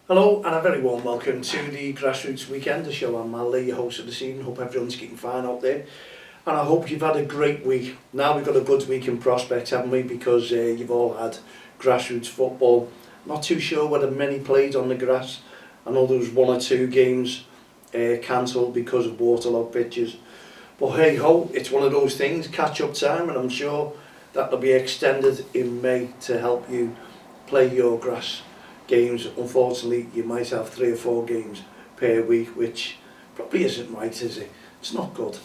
Hello and a very warm welcome to the Grassroots Weekend, the show. I'm Mal Lee, your host of the evening. Hope everyone's keeping fine out there. And I hope you've had a great week. Now we've got a good week in prospect, haven't we? Because you've all had grassroots football. Not too sure whether many played on the grass. I know there was one or two games cancelled because of waterlogged pitches. But hey ho, it's one of those things, catch up time, and I'm sure that'll be extended in May to help you play your grass games. Unfortunately, you might have 3 or 4 games per week, which probably isn't right, is it? It's not good.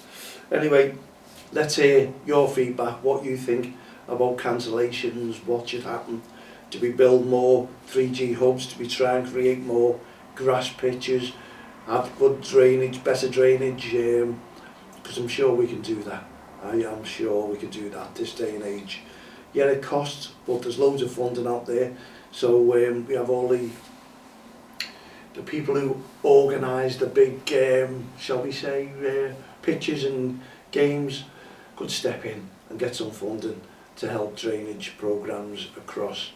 Anyway, let's hear your feedback, what you think about cancellations, what should happen. Do we build more 3G hubs? Do we try and create more grass pitches? Have good drainage, better drainage? Because I'm sure we can do that. I am sure we could do that this day and age. Yeah, it costs, but there's loads of funding out there. So we have all the people who organise the big, shall we say, pitches and games could step in and get some funding to help drainage programmes across,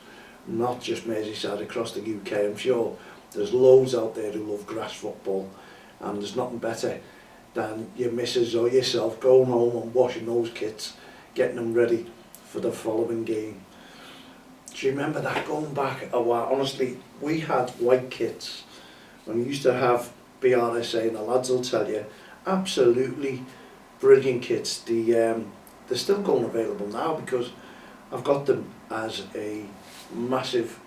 not just Merseyside, across the UK. I'm sure there's loads out there who love grass football, and there's nothing better than your missus or yourself going home and washing those kits, getting them ready for the following game. Do you remember that, going back a while? Honestly, we had white kits when we used to have BRSA, and the lads will tell you, absolutely brilliant kits. They're still going available now because I've got them as a massive,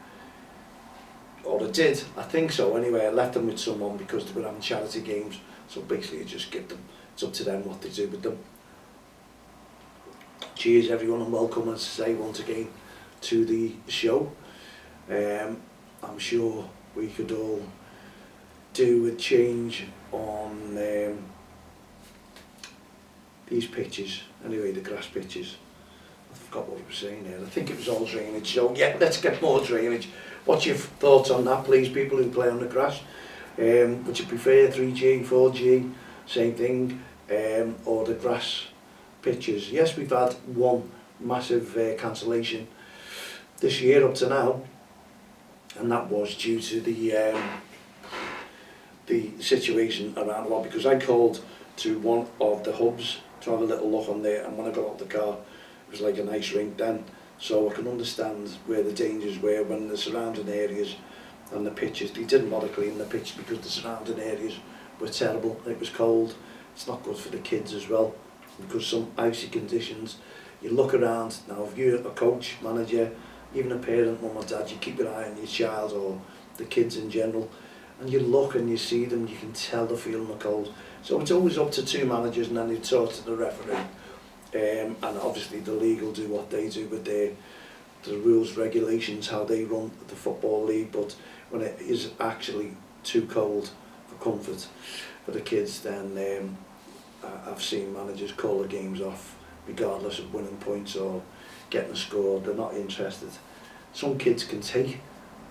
or I did, I think so anyway. I left them with someone because they were having charity games, so basically you just give them, it's up to them what they do with them. Cheers everyone, and welcome, as I say once again, to the show. I'm sure we could all do a change on these pitches, anyway, the grass pitches. I forgot what I was saying here. I think it was all drainage, so yeah, let's get more drainage. What's your thoughts on that, please, people who play on the grass? Would you prefer 3G, 4G, same thing, or the grass pitches? Yes, we've had one massive cancellation this year up to now, and that was due to the situation around a lot, because I called to one of the hubs to have a little look on there, and when I got out the car it was like an ice rink then, so I can understand where the dangers were when the surrounding areas and the pitches, they didn't bother cleaning the pitch because the surrounding areas were terrible. It was cold, it's not good for the kids as well, because some icy conditions. You look around now, if you're a coach, manager, even a parent, mum or dad, you keep your eye on your child or the kids in general, and you look and you see them, you can tell they're feeling the cold. So it's always up to 2 managers, and then you talk to the referee, and obviously the league will do what they do with the rules, regulations, how they run the football league. But when it is actually too cold for comfort for the kids, then I've seen managers call the games off regardless of winning points or getting a score. They're not interested. Some kids can take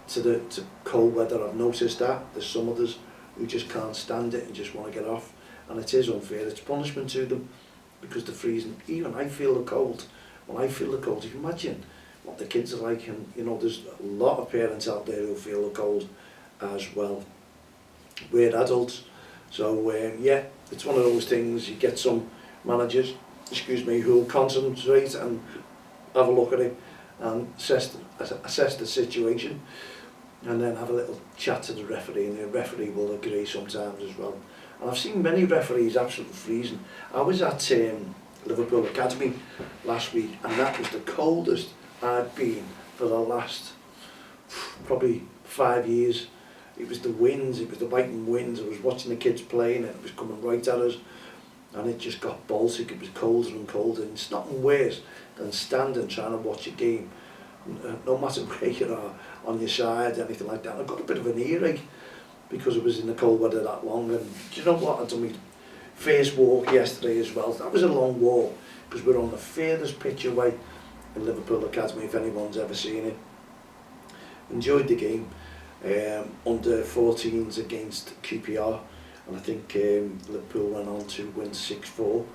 to cold weather. I've noticed that. There's some others who just can't stand it and just want to get off, and it is unfair. It's punishment to them because they're freezing. Even I feel the cold. When I feel the cold, you can imagine what the kids are like, and you know, there's a lot of parents out there who feel the cold as well. We're adults, so yeah, it's one of those things. You get some managers, who will concentrate and have a look at it and assess the situation, and then have a little chat to the referee, and the referee will agree sometimes as well. And I've seen many referees absolutely freezing. I was at Liverpool Academy last week, and that was the coldest I've been for the last probably 5 years. It was the winds, it was the biting winds. I was watching the kids playing, and it was coming right at us, and it just got Baltic. It was colder and colder, and it's nothing worse than standing trying to watch a game, no matter where you are, on your side, anything like that. I got a bit of an earache because I was in the cold weather that long. And do you know what? I'd done my first walk yesterday as well. That was a long walk because we're on the furthest pitch away in Liverpool Academy, if anyone's ever seen it. Enjoyed the game, under 14s against QPR, and I think Liverpool went on to win 6-4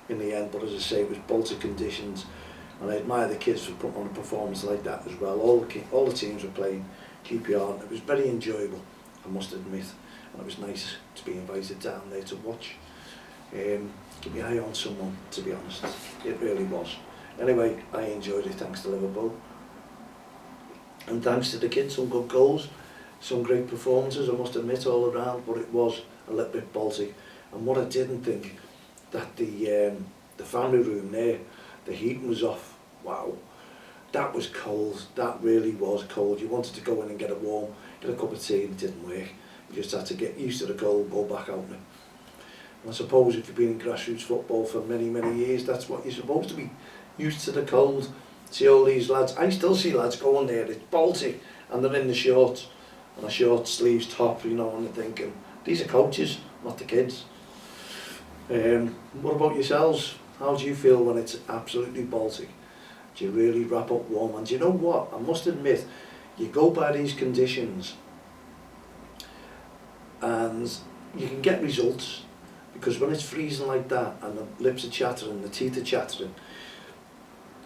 in the end. But as I say, it was Baltic conditions, and I admire the kids for putting on a performance like that as well. All the teams were playing QPR, and it was very enjoyable. I must admit, and it was nice to be invited down there to watch. Keep your eye on someone, to be honest. It really was. Anyway, I enjoyed it, thanks to Liverpool. And thanks to the kids, some good goals, some great performances, I must admit, all around, but it was a little bit Baltic. And what I didn't think, that the family room there, the heating was off. Wow, that was cold, that really was cold. You wanted to go in and get a cup of tea, and it didn't work. You just had to get used to the cold, go back out. And I suppose if you've been in grassroots football for many, many years, that's what you're supposed to be, used to the cold. See all these lads, I still see lads going there, it's Baltic, and they're in the shorts, and a short sleeves top, you know, and they're thinking, these are coaches, not the kids. What about yourselves? How do you feel when it's absolutely Baltic? Do you really wrap up warm? And do you know what? I must admit, you go by these conditions and you can get results, because when it's freezing like that and the lips are chattering, the teeth are chattering,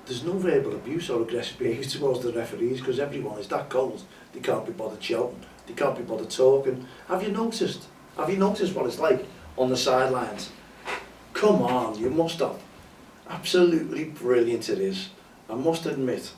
there's no verbal abuse or aggressive behaviour towards the referees, because everyone is that cold. They can't be bothered shouting, they can't be bothered talking. Have you noticed what it's like on the sidelines? Come on, you must have. Absolutely brilliant it is. I must admit,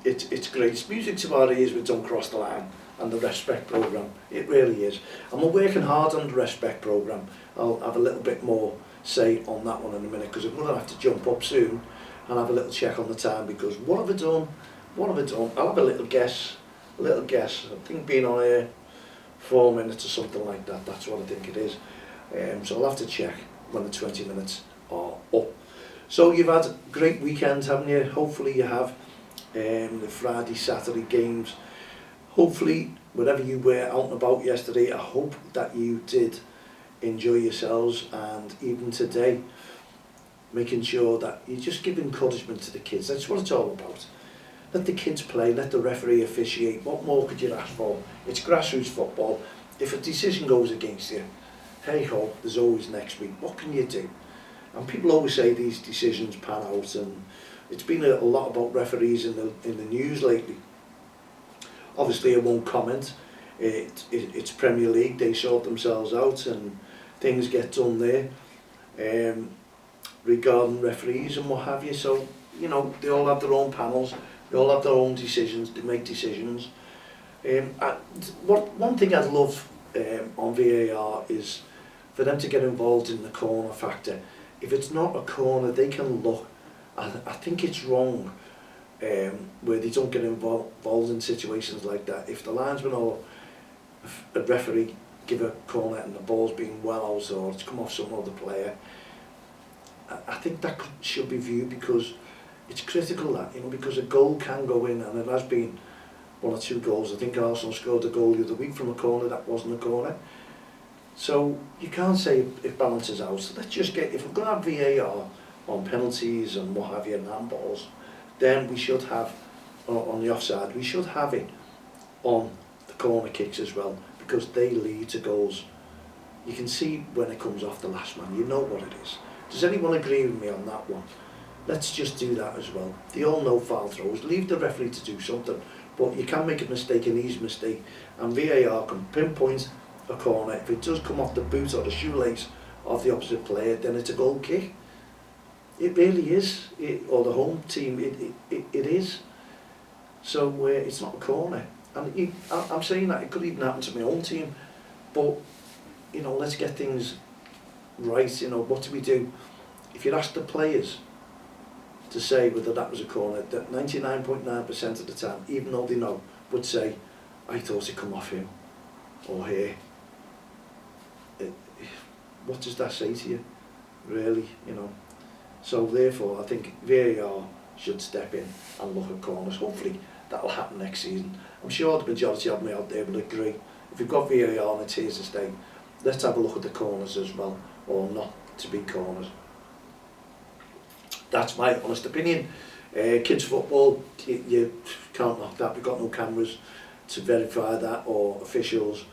it's great. It's music to our ears with Don't Cross the Line and the REFspect Program. It really is. And we're working hard on the REFspect Program. I'll have a little bit more say on that one in a minute, because I'm going to have to jump up soon and have a little check on the time, because what have I done? I'll have a little guess. I think being on air 4 minutes or something like that, that's what I think it is. So I'll have to check when the 20 minutes are up. So you've had a great weekend, haven't you? Hopefully you have. The Friday, Saturday games. Hopefully, wherever you were out and about yesterday, I hope that you did enjoy yourselves, and even today, making sure that you just give encouragement to the kids. That's what it's all about. Let the kids play, let the referee officiate. What more could you ask for? It's grassroots football. If a decision goes against you, hey ho, there's always next week. What can you do? And people always say these decisions pan out, and it's been a lot about referees in the news lately. Obviously I won't comment. It's Premier League, they sort themselves out and things get done there regarding referees and what have you. So, you know, they all have their own panels, they all have their own decisions, they make decisions. One thing I'd love on VAR is for them to get involved in the corner factor. If it's not a corner, they can look. I think it's wrong where they don't get involved in situations like that. If the linesman or a referee give a corner and the ball's being well out or it's come off some other player, I think that should be viewed, because it's critical that, you know, because a goal can go in, and it has been 1 or 2 goals. I think Arsenal scored a goal the other week from a corner that wasn't a corner. So you can't say it balances out. So let's just get, if we're going to have VAR on penalties and what have you and handballs, then we should have, on the offside, we should have it on the corner kicks as well, because they lead to goals. You can see when it comes off the last man, you know what it is. Does anyone agree with me on that one? Let's just do that as well. They all know foul throws. Leave the referee to do something, but you can make a mistake, an easy mistake, and VAR can pinpoint a corner. If it does come off the boot or the shoelace of the opposite player, then it's a goal kick. It really is, or the home team, it is. So it's not a corner. And I'm saying that it could even happen to my own team, but you know, let's get things right. You know, what do we do? If you ask the players to say whether that was a corner, that 99.9% of the time, even though they know, would say, I thought it come off him or her. What does that say to you, really, you know? So therefore, I think VAR should step in and look at corners. Hopefully that'll happen next season. I'm sure the majority of me out there will agree. If you've got VAR and it's here to stay, let's have a look at the corners as well, or not to be corners. That's my honest opinion. Kids football, you can't knock that. We've got no cameras to verify that, or officials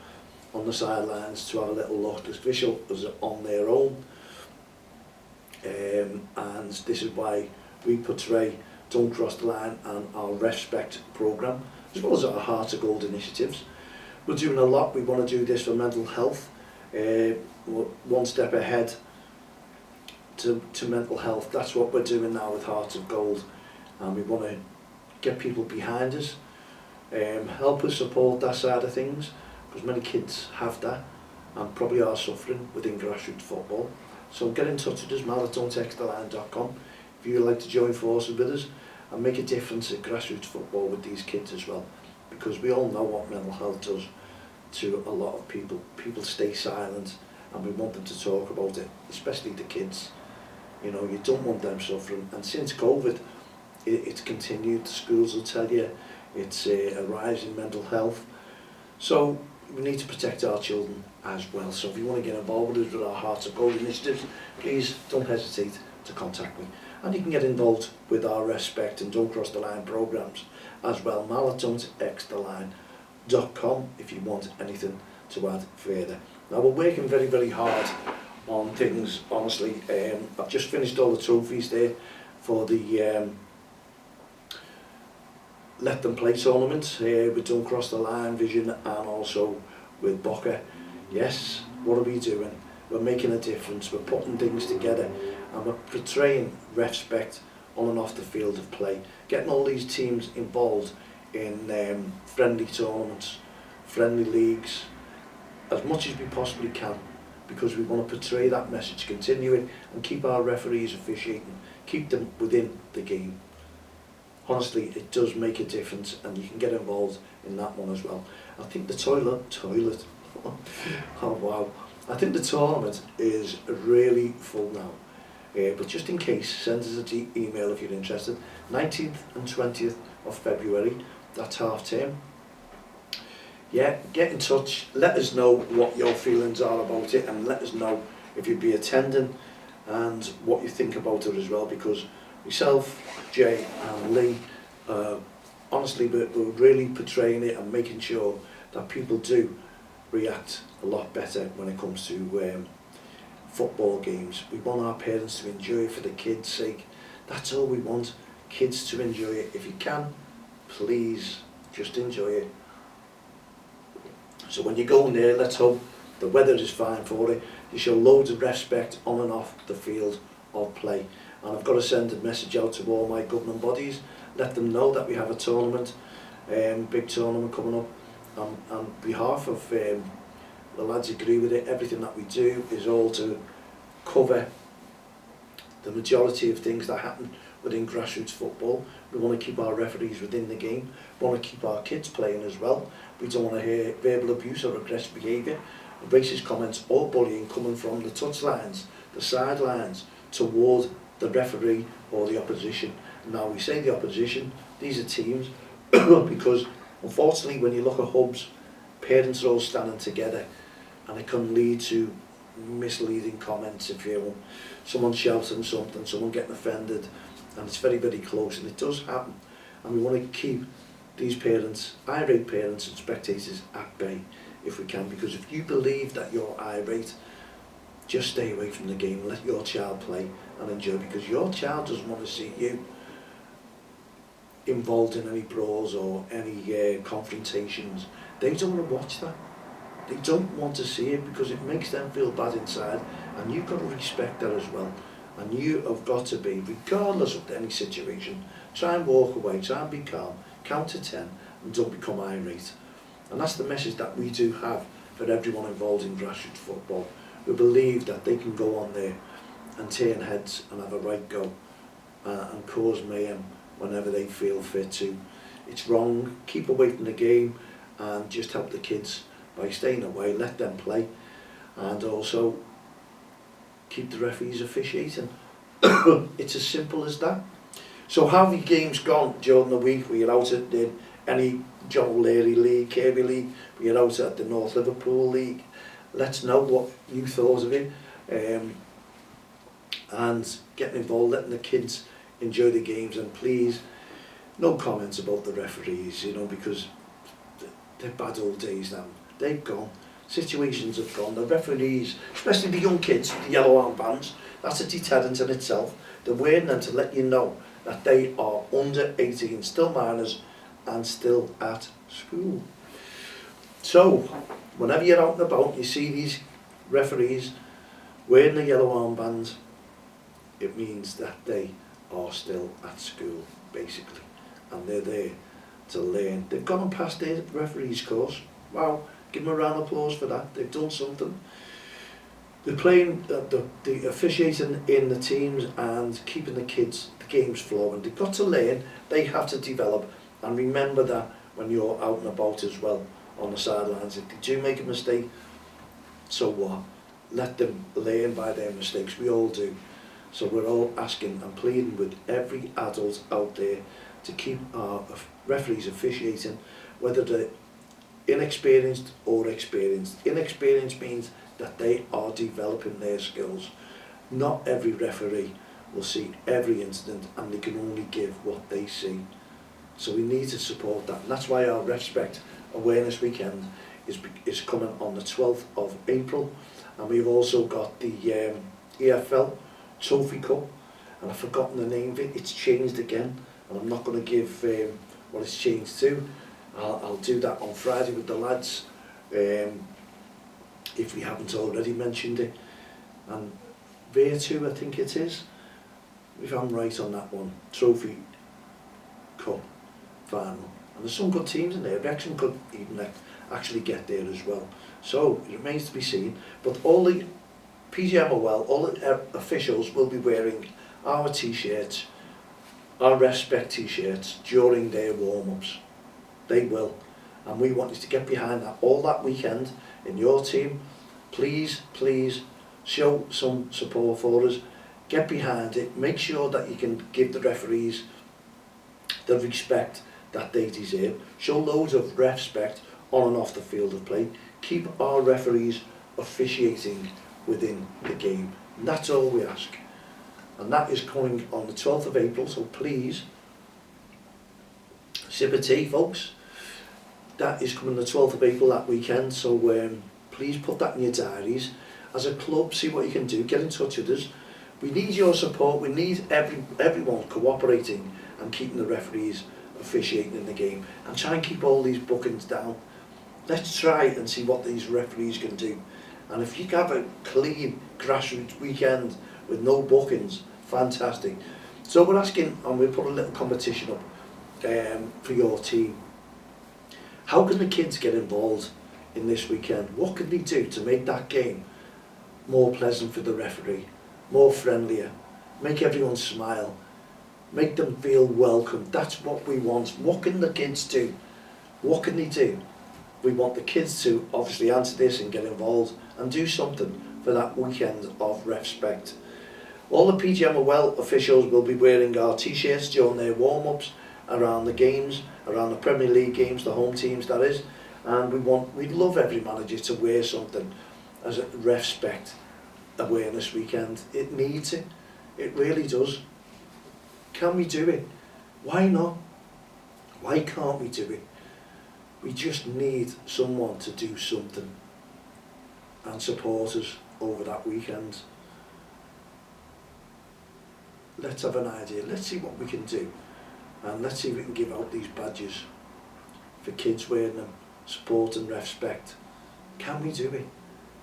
on the sidelines to have a little look. The officials are on their own, and this is why we portray Don't Cross the Line and our REFspect Program, as well as our Heart of Gold initiatives. We're doing a lot. We want to do this for mental health. We're one step ahead to mental health. That's what we're doing now with Hearts of Gold, and we want to get people behind us, help us support that side of things, because many kids have that and probably are suffering within grassroots football. So get in touch with us, mal@dxtl if you'd like to join forces with us and make a difference in grassroots football with these kids as well, because we all know what mental health does to a lot of people. People stay silent, and we want them to talk about it, especially the kids. You know, you don't want them suffering, and since COVID, it's continued. The schools will tell you it's a rise in mental health. So we need to protect our children as well. So if you want to get involved with us with our Hearts of Gold initiatives, please don't hesitate to contact me. And you can get involved with our REFspect and Don't Cross the Line programs as well, mal@don'txtheline.com if you want anything to add further. Now we're working very, very hard on things, honestly. I've just finished all the trophies there for the Let Them Play tournament with Don't Cross the Line Vision and also with Boca. Yes, what are we doing? We're making a difference, we're putting things together, and we're portraying REFspect on and off the field of play, getting all these teams involved in friendly tournaments, friendly leagues, as much as we possibly can, because we want to portray that message, continue it, and keep our referees officiating, keep them within the game. Honestly, it does make a difference, and you can get involved in that one as well. I think the toilet, oh wow, I think the tournament is really full now. But just in case, send us an email if you're interested. 19th and 20th of February, that's half term. Yeah, get in touch, let us know what your feelings are about it, and let us know if you'd be attending and what you think about it as well, because myself, Jay and Lee, honestly, we're really portraying it and making sure that people do react a lot better when it comes to football games. We want our parents to enjoy it for the kids' sake. That's all we want, kids to enjoy it. If you can, please just enjoy it. So when you go in there, let's hope the weather is fine for it. You show loads of respect on and off the field of play. And I've got to send a message out to all my governing bodies, let them know that we have a tournament, big tournament coming up. On behalf of the lads agree with it, everything that we do is all to cover the majority of things that happen within grassroots football. We want to keep our referees within the game, we want to keep our kids playing as well. We don't want to hear verbal abuse or aggressive behaviour, racist comments or bullying coming from the touchlines, the sidelines, toward the referee or the opposition. Now we say the opposition, these are teams, because unfortunately when you look at hubs, parents are all standing together, and it can lead to misleading comments. If you someone shouting something, someone getting offended, and it's very, very close, and it does happen. And we want to keep these parents, irate parents and spectators, at bay if we can, because if you believe that you're irate, just stay away from the game, let your child play and enjoy, because your child doesn't want to see you involved in any brawls or any confrontations. They don't want to watch that. They don't want to see it, because it makes them feel bad inside, and you've got to respect that as well. And you have got to be, regardless of any situation, try and walk away, try and be calm, count to 10, and don't become irate. And that's the message that we do have for everyone involved in grassroots football. We believe that they can go on there and turn heads and have a right go and cause mayhem whenever they feel fit to. It's wrong. Keep away from the game and just help the kids by staying away, let them play, and also keep the referees officiating. It's as simple as that. So how have your games gone during the week? Were you out at any John O'Leary League, Kirby League? Were you out at the North Liverpool League? Let's know what you thought of it, and getting involved, letting the kids enjoy the games. And please, no comments about the referees, you know, because they're bad old days now. They've gone. Situations have gone. The referees, especially the young kids, the yellow armbands, that's a deterrent in itself. They're wearing them to let you know that they are under 18, still minors, and still at school. So, whenever you're out and about, you see these referees wearing the yellow armband, it means that they are still at school, basically, and they're there to learn. They've gone and passed their referees course. Wow, give them a round of applause for that. They've done something. They're playing, the officiating in the teams and keeping the games flowing. They've got to learn, they have to develop, and remember that when you're out and about as well on the sidelines. If they do make a mistake, so what? Let them learn by their mistakes. We all do. So we're all asking and pleading with every adult out there to keep our referees officiating, whether they're inexperienced or experienced. Inexperienced means that they are developing their skills. Not every referee will see every incident, and they can only give what they see. So we need to support that. And that's why our REFspect Awareness Weekend is coming on the 12th of April. And we've also got the EFL Trophy Cup, and I've forgotten the name of it. It's changed again, and I'm not going to give what it's changed to. I'll do that on Friday with the lads, if we haven't already mentioned it. And there too, I think it is, if I'm right on that one, Trophy Cup final. And there's some good teams in there. Wrexham could even actually get there as well. So it remains to be seen. But all the PGMOL, all the officials will be wearing our t-shirts, our REFspect t-shirts during their warm-ups. They will. And we want you to get behind that all that weekend in your team. Please, please show some support for us. Get behind it. Make sure that you can give the referees the respect that they deserve. Show loads of REFspect on and off the field of play. Keep our referees officiating within the game. And that's all we ask. And that is coming on the 12th of April, so please, sip of tea, folks. That is coming the 12th of April, that weekend, so please put that in your diaries. As a club, see what you can do, get in touch with us. We need your support, we need everyone cooperating and keeping the referees officiating in the game, and try and keep all these bookings down. Let's try and see what these referees can do. And if you have a clean grassroots weekend with no bookings, fantastic. So we're asking, and we'll put a little competition up for your team. How can the kids get involved in this weekend? What can they do to make that game more pleasant for the referee, more friendlier, make everyone smile, make them feel welcome? That's what we want. What can the kids do? What can they do? We want the kids to obviously answer this and get involved and do something for that weekend of REFspect. All the PGMOL officials will be wearing our t-shirts during their warm-ups around the games, around the Premier League games, the home teams that is, and we'd love every manager to wear something as a REFspect Awareness Weekend. It needs it. It really does. Can we do it? Why not? Why can't we do it? We just need someone to do something and support us over that weekend. Let's have an idea. Let's see what we can do. And let's see if we can give out these badges for kids wearing them, supporting REFspect. Can we do it?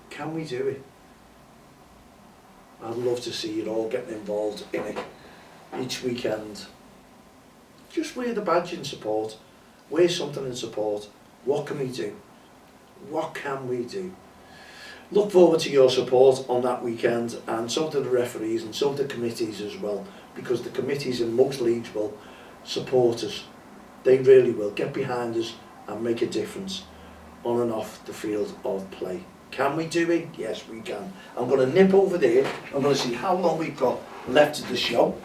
Can we do it? I'd love to see you all getting involved in it each weekend. Just wear the badge in support. Wear something in support. What can we do? What can we do? Look forward to your support on that weekend, and so do the referees and so do the committees as well, because the committees in most leagues will support us. They really will. Get behind us and make a difference on and off the field of play. Can we do it? Yes, we can. I'm going to nip over there. I'm going to see how long we've got left of the show.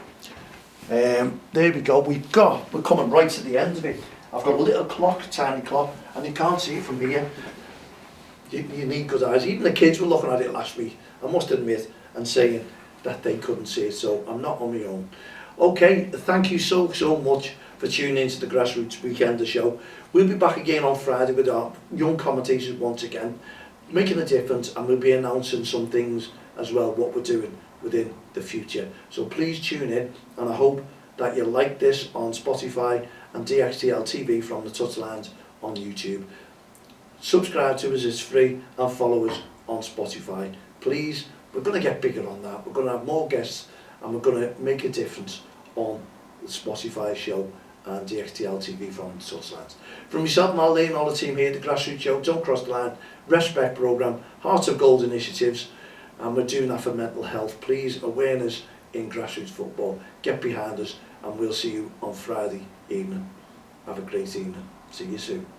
There we go. We're coming right to the end of it. I've got a little clock, tiny clock, and you can't see it from here. You need good eyes. Even the kids were looking at it last week, I must admit, and saying that they couldn't see it, so I'm not on my own. Okay, thank you so much for tuning into the Grassroots Weekender show. We'll be back again on Friday with our young commentators once again, making a difference, and we'll be announcing some things as well, what we're doing within the future. So please tune in, and I hope that you like this on Spotify and DXTL TV from the Touchlands on YouTube. Subscribe to us, it's free, and follow us on Spotify. Please, we're going to get bigger on that. We're going to have more guests, and we're going to make a difference on the Spotify show and DXTL TV from Susslands. From myself, Mal Lane, and all the team here, the Grassroots Show, Don't Cross the Line, REFspect Program, Heart of Gold initiatives, and we're doing that for mental health. Please, awareness in grassroots football. Get behind us, and we'll see you on Friday evening. Have a great evening. See you soon.